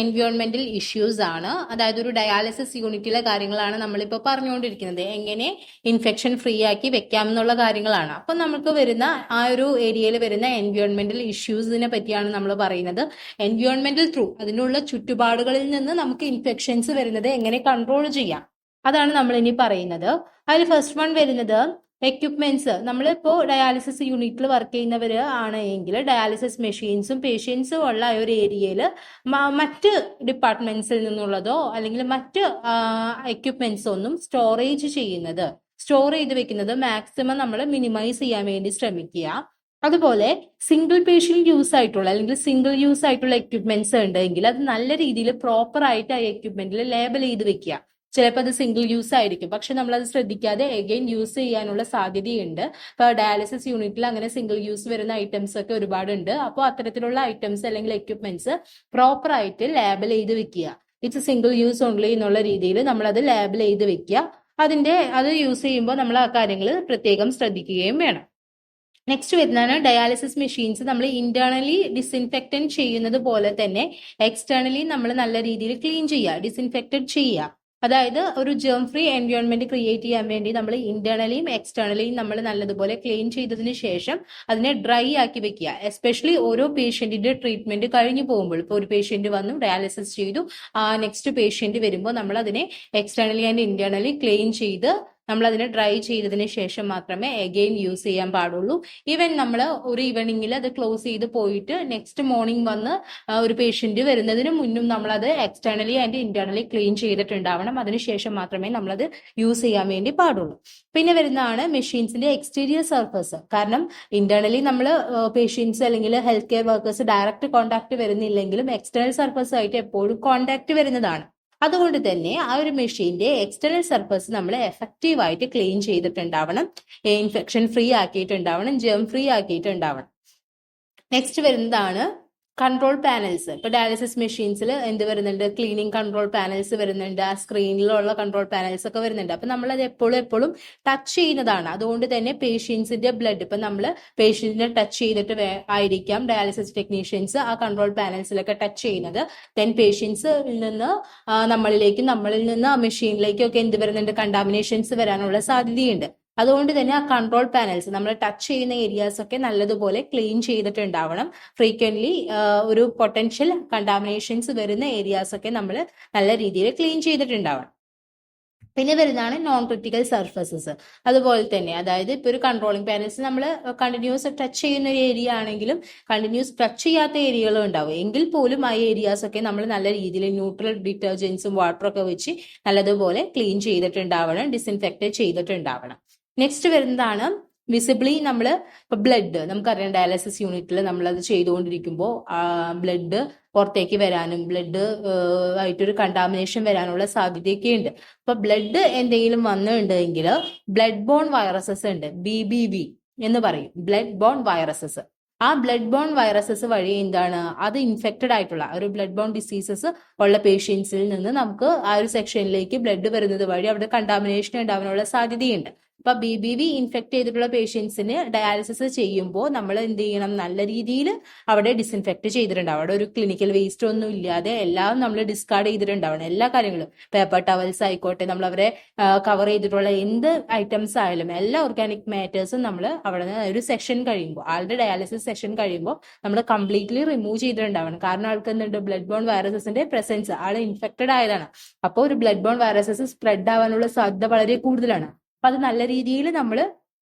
എൻവയോൺമെന്റൽ issues ആണ്. അതായത് ഒരു ഡയാലിസിസ് യൂണിറ്റിലെ കാര്യങ്ങളാണ് നമ്മളിപ്പോൾ പറഞ്ഞുകൊണ്ടിരിക്കുന്നത്. എങ്ങനെ ഇൻഫെക്ഷൻ ഫ്രീ ആക്കി വെക്കാം എന്നുള്ള കാര്യങ്ങളാണ്. അപ്പൊ നമുക്ക് വരുന്ന ആ ഒരു ഏരിയയിൽ വരുന്ന എൻവയോൺമെന്റൽ ഇഷ്യൂസിനെ പറ്റിയാണ് നമ്മൾ പറയുന്നത്. എൻവയോൺമെന്റൽ ത്രൂ അതിനുള്ള ചുറ്റുപാടുകളിൽ നിന്ന് നമുക്ക് ഇൻഫെക്ഷൻസ് വരുന്നത് എങ്ങനെ കൺട്രോൾ ചെയ്യാം, അതാണ് നമ്മൾ ഇനി പറയുന്നത്. അതിൽ ഫസ്റ്റ് വൺ വരുന്നത് എക്യുപ്മെന്റ്സ്. നമ്മളിപ്പോ ഡയാലിസിസ് യൂണിറ്റിൽ വർക്ക് ചെയ്യുന്നവർ ആണ് എങ്കിൽ ഡയാലിസിസ് മെഷീൻസും പേഷ്യൻസും ഉള്ള ഒരു ഏരിയയിൽ മറ്റ് ഡിപ്പാർട്ട്മെന്റ്സിൽ നിന്നുള്ളതോ അല്ലെങ്കിൽ മറ്റ് എക്യുപ്മെന്റ്സ് ഒന്നും സ്റ്റോർ ചെയ്ത് വെക്കുന്നത് മാക്സിമം നമ്മൾ മിനിമൈസ് ചെയ്യാൻ വേണ്ടി ശ്രമിക്കുക. അതുപോലെ സിംഗിൾ പേഷ്യന്റ് യൂസ് ആയിട്ടുള്ള അല്ലെങ്കിൽ സിംഗിൾ യൂസ് ആയിട്ടുള്ള എക്യുപ്മെന്റ്സ് ഉണ്ടെങ്കിൽ അത് നല്ല രീതിയിൽ പ്രോപ്പർ ആയിട്ട് ആ എക്യുപ്മെന്റിൽ ലേബൽ ചെയ്ത് വെക്കുക. ചിലപ്പോൾ അത് സിംഗിൾ യൂസ് ആയിരിക്കും, പക്ഷെ നമ്മൾ അത് ശ്രദ്ധിക്കാതെ എഗെയിൻ യൂസ് ചെയ്യാനുള്ള സാധ്യതയുണ്ട്. ഇപ്പൊ ഡയാലിസിസ് യൂണിറ്റിൽ അങ്ങനെ സിംഗിൾ യൂസ് വരുന്ന ഐറ്റംസ് ഒക്കെ ഒരുപാടുണ്ട്. അപ്പോൾ അത്തരത്തിലുള്ള ഐറ്റംസ് അല്ലെങ്കിൽ എക്യുപ്മെന്റ്സ് പ്രോപ്പർ ആയിട്ട് ലേബൽ ചെയ്ത് വെക്കുക. ഇറ്റ്സ് സിംഗിൾ യൂസ് ഓൺലി എന്നുള്ള രീതിയിൽ നമ്മൾ അത് ലേബൽ ചെയ്ത് വെക്കുക. അത് യൂസ് ചെയ്യുമ്പോൾ നമ്മൾ ആ കാര്യങ്ങൾ പ്രത്യേകം ശ്രദ്ധിക്കുകയും വേണം. നെക്സ്റ്റ് വരുന്നതാണ് ഡയാലിസിസ് മെഷീൻസ് നമ്മൾ ഇന്റേണലി ഡിസിൻഫെക്റ്റന്റ് ചെയ്യുന്നത് പോലെ തന്നെ എക്സ്റ്റേണലി നമ്മൾ നല്ല രീതിയിൽ ക്ലീൻ ചെയ്യുക, ഡിസിൻഫെക്റ്റഡ് ചെയ്യുക. അതായത് ഒരു ജേം ഫ്രീ എൻവയോൺമെന്റ് ക്രിയേറ്റ് ചെയ്യാൻ വേണ്ടി നമ്മൾ ഇന്റേണലിയും എക്സ്റ്റേണലിയും നമ്മൾ നല്ലതുപോലെ ക്ലീൻ ചെയ്തതിന് ശേഷം അതിനെ ഡ്രൈ ആക്കി വെക്കുക. എസ്പെഷ്യലി ഓരോ പേഷ്യന്റിന്റെ ട്രീറ്റ്മെന്റ് കഴിഞ്ഞു പോകുമ്പോൾ, ഇപ്പോൾ ഒരു പേഷ്യന്റ് വന്നു ഡയാലിസിസ് ചെയ്തു, നെക്സ്റ്റ് പേഷ്യന്റ് വരുമ്പോൾ നമ്മൾ അതിനെ എക്സ്റ്റേണലി ആൻഡ് ഇന്റേണലി ക്ലീൻ ചെയ്ത് നമ്മൾ അതിനെ ഡ്രൈ ചെയ്തതിന് ശേഷം മാത്രമേ അഗെയിൻ യൂസ് ചെയ്യാൻ പാടുള്ളൂ. ഈവൻ നമ്മൾ ഒരു ഈവനിങ്ങിൽ അത് ക്ലോസ് ചെയ്ത് പോയിട്ട് നെക്സ്റ്റ് മോർണിംഗ് വന്ന് ഒരു പേഷ്യന്റ് വരുന്നതിന് മുന്നും നമ്മളത് എക്സ്റ്റേണലി ആൻഡ് ഇന്റേണലി ക്ലീൻ ചെയ്തിട്ടുണ്ടാവണം. അതിനുശേഷം മാത്രമേ നമ്മളത് യൂസ് ചെയ്യാൻ വേണ്ടി പാടുള്ളൂ. പിന്നെ വരുന്നതാണ് മെഷീൻസിന്റെ എക്സ്റ്റീരിയർ സർഫസ്. കാരണം ഇന്റേണലി നമ്മൾ പേഷ്യൻസ് അല്ലെങ്കിൽ health care workers direct contact വരുന്നില്ലെങ്കിലും എക്സ്റ്റേണൽ സർഫസ് ആയിട്ട് എപ്പോഴും കോൺടാക്ട് വരുന്നതാണ്. അതുകൊണ്ട് തന്നെ ആ ഒരു മെഷീന്റെ എക്സ്റ്റേണൽ സർഫസ് നമ്മൾ എഫക്റ്റീവ് ആയിട്ട് ക്ലീൻ ചെയ്തിട്ടുണ്ടാവണം, ഇൻഫെക്ഷൻ ഫ്രീ ആക്കിയിട്ടുണ്ടാവണം, ജേം ഫ്രീ ആക്കിയിട്ടുണ്ടാവണം. നെക്സ്റ്റ് വരുന്നതാണ് കൺട്രോൾ പാനൽസ്. ഇപ്പൊ ഡയാലിസിസ് മെഷീൻസിൽ എന്ത് വരുന്നുണ്ട്, ക്ലീനിങ് കൺട്രോൾ പാനൽസ് വരുന്നുണ്ട്, ആ സ്ക്രീനിലുള്ള കൺട്രോൾ പാനൽസ് ഒക്കെ വരുന്നുണ്ട്. അപ്പൊ നമ്മൾ അത് എപ്പോഴും ടച്ച് ചെയ്യുന്നതാണ്. അതുകൊണ്ട് തന്നെ പേഷ്യൻസിന്റെ ബ്ലഡ് ഇപ്പൊ നമ്മൾ പേഷ്യന്റിനെ ടച്ച് ചെയ്തിട്ട് ആയിരിക്കാം ഡയാലിസിസ് ടെക്നീഷ്യൻസ് ആ കൺട്രോൾ പാനൽസിലൊക്കെ ടച്ച് ചെയ്യുന്നത്. ദെൻ പേഷ്യൻസിൽ നിന്ന് നമ്മളിൽ നിന്ന് ആ മെഷീനിലേക്കൊക്കെ എന്ത് വരുന്നുണ്ട്, കണ്ടാമിനേഷൻസ് വരാനുള്ള സാധ്യതയുണ്ട്. അതുകൊണ്ട് തന്നെ ആ കൺട്രോൾ പാനൽസ് നമ്മൾ ടച്ച് ചെയ്യുന്ന ഏരിയാസ് ഒക്കെ നല്ലതുപോലെ ക്ലീൻ ചെയ്തിട്ടുണ്ടാവണം. ഫ്രീക്വന്റ്ലി ഒരു പൊട്ടൻഷ്യൽ കണ്ടാമിനേഷൻസ് വരുന്ന ഏരിയാസ് ഒക്കെ നമ്മൾ നല്ല രീതിയിൽ ക്ലീൻ ചെയ്തിട്ടുണ്ടാവണം. പിന്നെ വരുന്നതാണ് നോൺ ക്രിട്ടിക്കൽ സർഫസസ്. അതുപോലെ തന്നെ അതായത് ഇപ്പൊ ഒരു കൺട്രോളിംഗ് പാനൽസ് നമ്മൾ കണ്ടിന്യൂസ് ടച്ച് ചെയ്യുന്ന ഒരു ഏരിയ ആണെങ്കിലും കണ്ടിന്യൂസ് ടച്ച് ചെയ്യാത്ത ഏരിയകളും ഉണ്ടാവും. എങ്കിൽ പോലും ആ ഏരിയാസ് ഒക്കെ നമ്മൾ നല്ല രീതിയിൽ ന്യൂട്രൽ ഡിറ്റർജൻസും വാട്ടറൊക്കെ വെച്ച് നല്ലതുപോലെ ക്ലീൻ ചെയ്തിട്ടുണ്ടാവണം, ഡിസിൻഫെക്റ്റ് ചെയ്തിട്ടുണ്ടാവണം. നെക്സ്റ്റ് വരുന്നതാണ് വിസിബിളി നമ്മൾ ഇപ്പൊ ബ്ലഡ്, നമുക്കറിയാം ഡയാലിസിസ് യൂണിറ്റിൽ നമ്മളത് ചെയ്തുകൊണ്ടിരിക്കുമ്പോൾ ബ്ലഡ് പുറത്തേക്ക് വരാനും ബ്ലഡ് ആയിട്ടൊരു കണ്ടാമിനേഷൻ വരാനുള്ള സാധ്യതയൊക്കെ ഉണ്ട്. അപ്പൊ ബ്ലഡ് എന്തെങ്കിലും വന്നിട്ടുണ്ടെങ്കിൽ ബ്ലഡ് ബോൺ വൈറസസ് ഉണ്ട്, BBV എന്ന് പറയും, ബ്ലഡ് ബോൺ വൈറസസ്. ആ ബ്ലഡ് ബോൺ വൈറസസ് വഴി എന്താണ്, അത് ഇൻഫെക്റ്റഡ് ആയിട്ടുള്ള ഒരു ബ്ലഡ് ബോൺ ഡിസീസസ് ഉള്ള പേഷ്യൻസിൽ നിന്ന് നമുക്ക് ആ ഒരു സെക്ഷനിലേക്ക് ബ്ലഡ് വരുന്നത് വഴി അവിടെ കണ്ടാമിനേഷൻ ഉണ്ടാവാനുള്ള സാധ്യതയുണ്ട്. അപ്പൊ BBV ഇൻഫെക്ട് ചെയ്തിട്ടുള്ള പേഷ്യൻസിന് ഡയാലിസിസ് ചെയ്യുമ്പോൾ നമ്മൾ എന്ത് ചെയ്യണം, നല്ല രീതിയിൽ അവിടെ ഡിസിൻഫെക്ട് ചെയ്തിട്ടുണ്ടാവും. അവിടെ ഒരു ക്ലിനിക്കൽ വേസ്റ്റ് ഒന്നും ഇല്ലാതെ എല്ലാം നമ്മൾ ഡിസ്കാർഡ് ചെയ്തിട്ടുണ്ടാവണം. എല്ലാ കാര്യങ്ങളും, പേപ്പർ ടവൽസ് ആയിക്കോട്ടെ, നമ്മൾ അവരെ കവർ ചെയ്തിട്ടുള്ള എന്ത് ഐറ്റംസ് ആയാലും എല്ലാ ഓർഗാനിക് മാറ്റേഴ്സും നമ്മൾ അവിടെ നിന്ന് ഒരു സെഷൻ കഴിയുമ്പോൾ, ആളുടെ ഡയാലിസിസ് സെഷൻ കഴിയുമ്പോൾ നമ്മൾ കംപ്ലീറ്റ്ലി റിമൂവ് ചെയ്തിട്ടുണ്ടാവണം. കാരണം ആൾക്ക് എന്തുണ്ട്, ബ്ലഡ് ബോൺ വൈറസസിന്റെ പ്രസൻസ്, ആൾ ഇൻഫെക്റ്റഡ് ആയതാണ്. അപ്പോൾ ഒരു ബ്ലഡ് ബോൺ വൈറസസ് സ്പ്രെഡ് ആവാനുള്ള സാധ്യത വളരെ കൂടുതലാണ്. അപ്പൊ അത് നല്ല രീതിയിൽ നമ്മൾ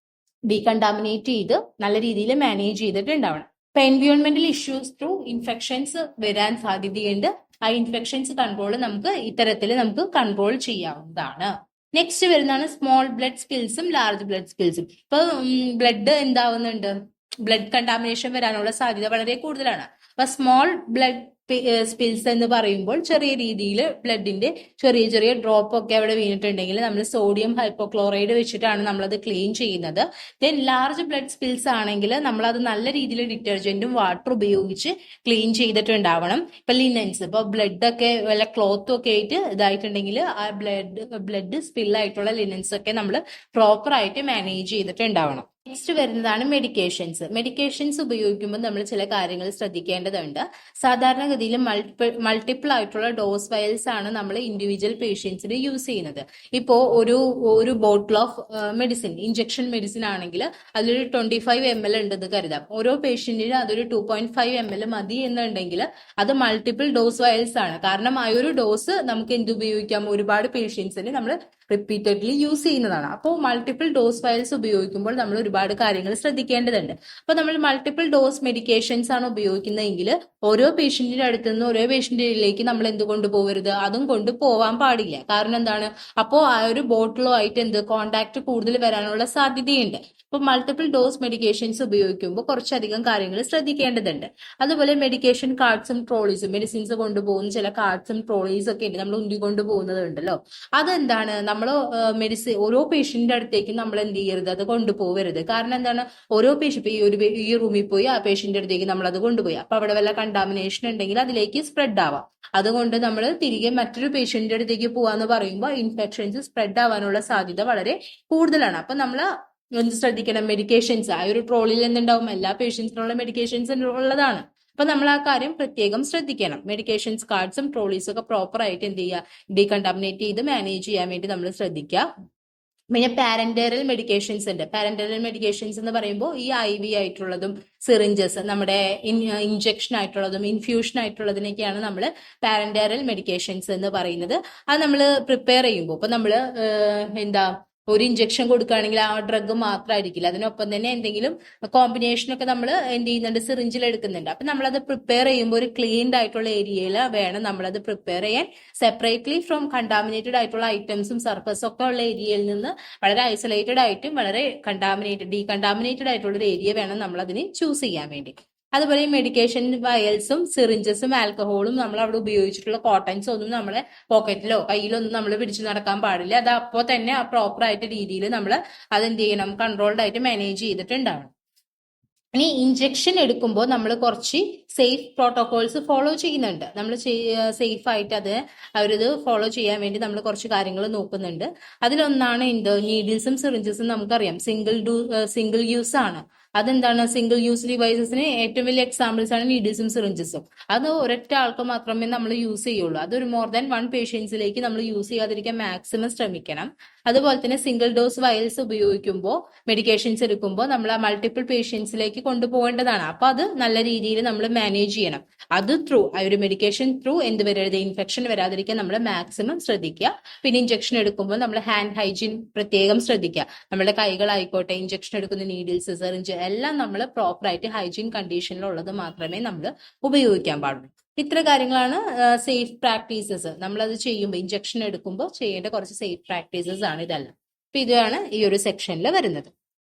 ഡീകണ്ടാമിനേറ്റ് ചെയ്ത് നല്ല രീതിയിൽ മാനേജ് ചെയ്തിട്ടുണ്ടാവണം. ഇപ്പൊ എൻവയോൺമെന്റൽ ഇഷ്യൂസ് ത്രൂ ഇൻഫെക്ഷൻസ് വരാൻ സാധ്യതയുണ്ട്. ആ ഇൻഫെക്ഷൻസ് കൺട്രോൾ നമുക്ക് കൺട്രോൾ ചെയ്യാവുന്നതാണ്. നെക്സ്റ്റ് വരുന്നതാണ് സ്മോൾ ബ്ലഡ് സ്പിൽസും ലാർജ് ബ്ലഡ് സ്പിൽസും. ഇപ്പൊ ബ്ലഡ് എന്താവുന്നുണ്ട്, ബ്ലഡ് കണ്ടാമിനേഷൻ വരാനുള്ള സാധ്യത വളരെ കൂടുതലാണ്. അപ്പൊ സ്മോൾ ബ്ലഡ് സ്പിൽസ് എന്ന് പറയുമ്പോൾ ചെറിയ രീതിയിൽ ബ്ലഡിന്റെ ചെറിയ ഡ്രോപ്പ് ഒക്കെ അവിടെ വീണിട്ടുണ്ടെങ്കിൽ നമ്മൾ സോഡിയം ഹൈപ്പോക്ലോറൈഡ് വെച്ചിട്ടാണ് നമ്മളത് ക്ലീൻ ചെയ്യുന്നത്. ദെൻ ലാർജ് ബ്ലഡ് സ്പിൽസ് ആണെങ്കിൽ നമ്മളത് നല്ല രീതിയിൽ ഡിറ്റർജന്റും വാട്ടർ ഉപയോഗിച്ച് ക്ലീൻ ചെയ്തിട്ടുണ്ടാവണം. ഇപ്പൊ ലിനൻസ്, ഇപ്പൊ ബ്ലഡ് ഒക്കെ വല്ല ക്ലോത്തും ഒക്കെ ആയിട്ട് ഇതായിട്ടുണ്ടെങ്കിൽ ആ ബ്ലഡ് സ്പിൽ ആയിട്ടുള്ള ലിനൻസ് ഒക്കെ നമ്മൾ പ്രോപ്പർ ആയിട്ട് മാനേജ് ചെയ്തിട്ടുണ്ടാവണം. നെക്സ്റ്റ് വരുന്നതാണ് മെഡിക്കേഷൻസ് ഉപയോഗിക്കുമ്പോൾ നമ്മൾ ചില കാര്യങ്ങൾ ശ്രദ്ധിക്കേണ്ടതുണ്ട്. സാധാരണഗതിയിൽ മൾട്ടിപ്പിൾ ആയിട്ടുള്ള ഡോസ് വയൽസ് ആണ് നമ്മൾ ഇൻഡിവിജ്വൽ പേഷ്യൻസിന് യൂസ് ചെയ്യുന്നത്. ഇപ്പോ ഒരു ബോട്ടിൽ ഓഫ് ഇഞ്ചക്ഷൻ മെഡിസിൻ ആണെങ്കിൽ അതിലൊരു 25 ml ഉണ്ടെന്ന് കരുതാം. ഓരോ പേഷ്യന്റിന് അതൊരു 2.5 ml മതി എന്നുണ്ടെങ്കിൽ അത് മൾട്ടിപ്പിൾ ഡോസ് വയൽസ് ആണ്. കാരണം ആ ഒരു ഡോസ് നമുക്ക് എന്ത് ഉപയോഗിക്കാം, ഒരുപാട് പേഷ്യൻസിന് നമ്മൾ റിപ്പീറ്റഡ്ലി യൂസ് ചെയ്യുന്നതാണ്. അപ്പോൾ മൾട്ടിപ്പിൾ ഡോസ് വയൽസ് ഉപയോഗിക്കുമ്പോൾ നമ്മൾ ഒരുപാട് കാര്യങ്ങൾ ശ്രദ്ധിക്കേണ്ടതുണ്ട്. അപ്പോൾ നമ്മൾ മൾട്ടിപ്പിൾ ഡോസ് മെഡിക്കേഷൻസ് ആണ് ഉപയോഗിക്കുന്നതെങ്കിൽ ഓരോ പേഷ്യന്റിന്റെ അടുത്ത് നിന്ന് ഓരോ പേഷ്യന്റിലേക്ക് നമ്മൾ എന്ത് കൊണ്ടുപോകരുത്, അതും കൊണ്ടുപോവാൻ പാടില്ല. കാരണം എന്താണ്, അപ്പോൾ ആ ഒരു ബോട്ടിലോ ആയിട്ട് കോണ്ടാക്ട് കൂടുതൽ വരാനുള്ള സാധ്യതയുണ്ട്. അപ്പോൾ മൾട്ടിപ്പിൾ ഡോസ് മെഡിക്കേഷൻസ് ഉപയോഗിക്കുമ്പോൾ കുറച്ചധികം കാര്യങ്ങൾ ശ്രദ്ധിക്കേണ്ടതുണ്ട്. അതുപോലെ മെഡിക്കേഷൻ കാർഡ്സും ട്രോളീസും, മെഡിസിൻസ് കൊണ്ടുപോകുന്ന ചില കാർഡ്സും ട്രോളീസ് ഒക്കെ ഉണ്ട്, നമ്മൾ ഉന്തി കൊണ്ടുപോകുന്നതുണ്ടല്ലോ. അതെന്താണ്, നമ്മൾ ഓരോ പേഷ്യന്റിന്റെ അടുത്തേക്ക് നമ്മൾ എന്ത് ചെയ്യരുത്, അത് കൊണ്ടുപോകരുത്. കാരണം എന്താണ്, ഓരോ പേഷ്യന്റ് ഈ റൂമിൽ പോയി ആ പേഷ്യന്റിന്റെ അടുത്തേക്ക് നമ്മൾ അത് കൊണ്ടുപോയി, അപ്പൊ അവിടെ വല്ല കണ്ടാമിനേഷൻ ഉണ്ടെങ്കിൽ അതിലേക്ക് സ്പ്രെഡ് ആവാം. അതുകൊണ്ട് നമ്മൾ തിരികെ മറ്റൊരു പേഷ്യന്റിന്റെ അടുത്തേക്ക് പോവാന്ന് പറയുമ്പോൾ ഇൻഫെക്ഷൻസ് സ്പ്രെഡ് ആവാനുള്ള സാധ്യത വളരെ കൂടുതലാണ്. അപ്പൊ നമ്മൾ എന്ത് ശ്രദ്ധിക്കണം, മെഡിക്കേഷൻസ് ആ ഒരു ട്രോളിയിൽ എന്തുണ്ടാവും, എല്ലാ പേഷ്യൻസിനുള്ള മെഡിക്കേഷൻസ് ഉള്ളതാണ്. അപ്പൊ നമ്മൾ ആ കാര്യം പ്രത്യേകം ശ്രദ്ധിക്കണം. മെഡിക്കേഷൻസ് കാർഡ്സും ട്രോളീസും ഒക്കെ പ്രോപ്പർ ആയിട്ട് എന്ത് ചെയ്യുക, ഡീകണ്ടാമിനേറ്റ് ചെയ്ത് മാനേജ് ചെയ്യാൻ വേണ്ടി നമ്മൾ ശ്രദ്ധിക്കുക. പിന്നെ പാരന്ററൽ മെഡിക്കേഷൻസ് ഉണ്ട്. പാരന്ററൽ മെഡിക്കേഷൻസ് എന്ന് പറയുമ്പോൾ ഈ IV ആയിട്ടുള്ളതും സിറിഞ്ചസ്, നമ്മുടെ ഇഞ്ചക്ഷൻ ആയിട്ടുള്ളതും ഇൻഫ്യൂഷൻ ആയിട്ടുള്ളതിനൊക്കെയാണ് നമ്മൾ പാരന്ററൽ മെഡിക്കേഷൻസ് എന്ന് പറയുന്നത്. അത് നമ്മൾ പ്രിപ്പയർ ചെയ്യുമ്പോൾ ഇപ്പൊ നമ്മൾ ഒരു ഇഞ്ചക്ഷൻ കൊടുക്കുകയാണെങ്കിൽ ആ ഡ്രഗ് മാത്രമായിരിക്കില്ല, അതിനൊപ്പം തന്നെ എന്തെങ്കിലും കോമ്പിനേഷൻ ഒക്കെ നമ്മൾ എന്ത് ചെയ്യുന്നുണ്ട്, സിറിഞ്ചിൽ എടുക്കുന്നുണ്ട്. അപ്പൊ നമ്മളത് പ്രിപ്പയർ ചെയ്യുമ്പോൾ ഒരു ക്ലീൻഡ് ആയിട്ടുള്ള ഏരിയയിൽ വേണം നമ്മളത് പ്രിപ്പയർ ചെയ്യാൻ. സെപ്പറേറ്റ്ലി ഫ്രോം കണ്ടാമിനേറ്റഡ് ആയിട്ടുള്ള ഐറ്റംസും സർഫസും ഒക്കെ ഉള്ള ഏരിയയിൽ നിന്ന് വളരെ ഐസൊലേറ്റഡ് ആയിട്ടും വളരെ ഡീകണ്ടാമിനേറ്റഡ് ആയിട്ടുള്ള ഒരു ഏരിയ വേണം നമ്മൾ അതിന് ചൂസ് ചെയ്യാൻ വേണ്ടി. അതുപോലെ ഈ മെഡിക്കേഷൻ വയൽസും സിറിഞ്ചസും ആൽക്കഹോളും നമ്മൾ അവിടെ ഉപയോഗിച്ചിട്ടുള്ള കോട്ടൺസും ഒന്നും നമ്മളെ പോക്കറ്റിലോ കയ്യിലോ ഒന്നും നമ്മൾ പിടിച്ചു നടക്കാൻ പാടില്ല. അത് അപ്പോൾ തന്നെ ആ പ്രോപ്പർ ആയിട്ട് രീതിയിൽ നമ്മൾ അതെന്ത് ചെയ്യണം, കൺട്രോൾഡ് ആയിട്ട് മാനേജ് ചെയ്തിട്ടുണ്ടാവണം. ഇനി ഇഞ്ചക്ഷൻ എടുക്കുമ്പോൾ നമ്മൾ കുറച്ച് സേഫ് പ്രോട്ടോകോൾസ് ഫോളോ ചെയ്യുന്നുണ്ട്. നമ്മൾ സേഫ് ആയിട്ട് അവരത് ഫോളോ ചെയ്യാൻ വേണ്ടി നമ്മൾ കുറച്ച് കാര്യങ്ങൾ നോക്കുന്നുണ്ട്. അതിലൊന്നാണ് നീഡിൽസും സിറിഞ്ചസും നമുക്കറിയാം സിംഗിൾ യൂസ് ആണ്. അതെന്താണ്, സിംഗിൾ യൂസ് ഡിവൈസസിന് ഏറ്റവും വലിയ എക്സാമ്പിൾസ് ആണ് നീഡിൽസും സിറിഞ്ചസും. അത് ഒരൊറ്റ ആൾക്ക് മാത്രമേ നമ്മൾ യൂസ് ചെയ്യുള്ളൂ. അതൊരു മോർ ദാൻ 1 പേഷ്യൻസിലേക്ക് നമ്മൾ യൂസ് ചെയ്യാതിരിക്കാൻ മാക്സിമം ശ്രമിക്കണം. അതുപോലെ തന്നെ സിംഗിൾ ഡോസ് വയൽസ് ഉപയോഗിക്കുമ്പോൾ മെഡിക്കേഷൻസ് എടുക്കുമ്പോൾ നമ്മൾ ആ മൾട്ടിപ്പിൾ പേഷ്യൻസിലേക്ക് കൊണ്ടുപോകേണ്ടതാണ്. അപ്പൊ അത് നല്ല രീതിയിൽ നമ്മൾ മാനേജ് ചെയ്യണം. അത് ആ ഒരു മെഡിക്കേഷൻ എന്ത് വരരുത്, ഇൻഫെക്ഷൻ വരാതിരിക്കാൻ നമ്മൾ മാക്സിമം ശ്രദ്ധിക്കുക. പിന്നെ ഇഞ്ചക്ഷൻ എടുക്കുമ്പോൾ നമ്മൾ ഹാൻഡ് ഹൈജീൻ പ്രത്യേകം ശ്രദ്ധിക്കുക. നമ്മുടെ കൈകളായിക്കോട്ടെ, ഇഞ്ചക്ഷൻ എടുക്കുന്ന നീഡിൽസ്, സിറിഞ്ച് എല്ലാം നമ്മൾ പ്രോപ്പർ ആയിട്ട് ഹൈജീൻ കണ്ടീഷനിലുള്ളത് മാത്രമേ നമ്മൾ ഉപയോഗിക്കാൻ പാടുള്ളൂ. ഇത്ര കാര്യങ്ങളാണ് സേഫ് പ്രാക്ടീസസ്. നമ്മളത് ചെയ്യുമ്പോൾ ഇഞ്ചക്ഷൻ എടുക്കുമ്പോൾ ചെയ്യേണ്ട കുറച്ച് സേഫ് പ്രാക്ടീസസ് ആണ് ഇതെല്ലാം. അപ്പൊ ഇതാണ് ഈ ഒരു സെക്ഷനിൽ വരുന്നത്.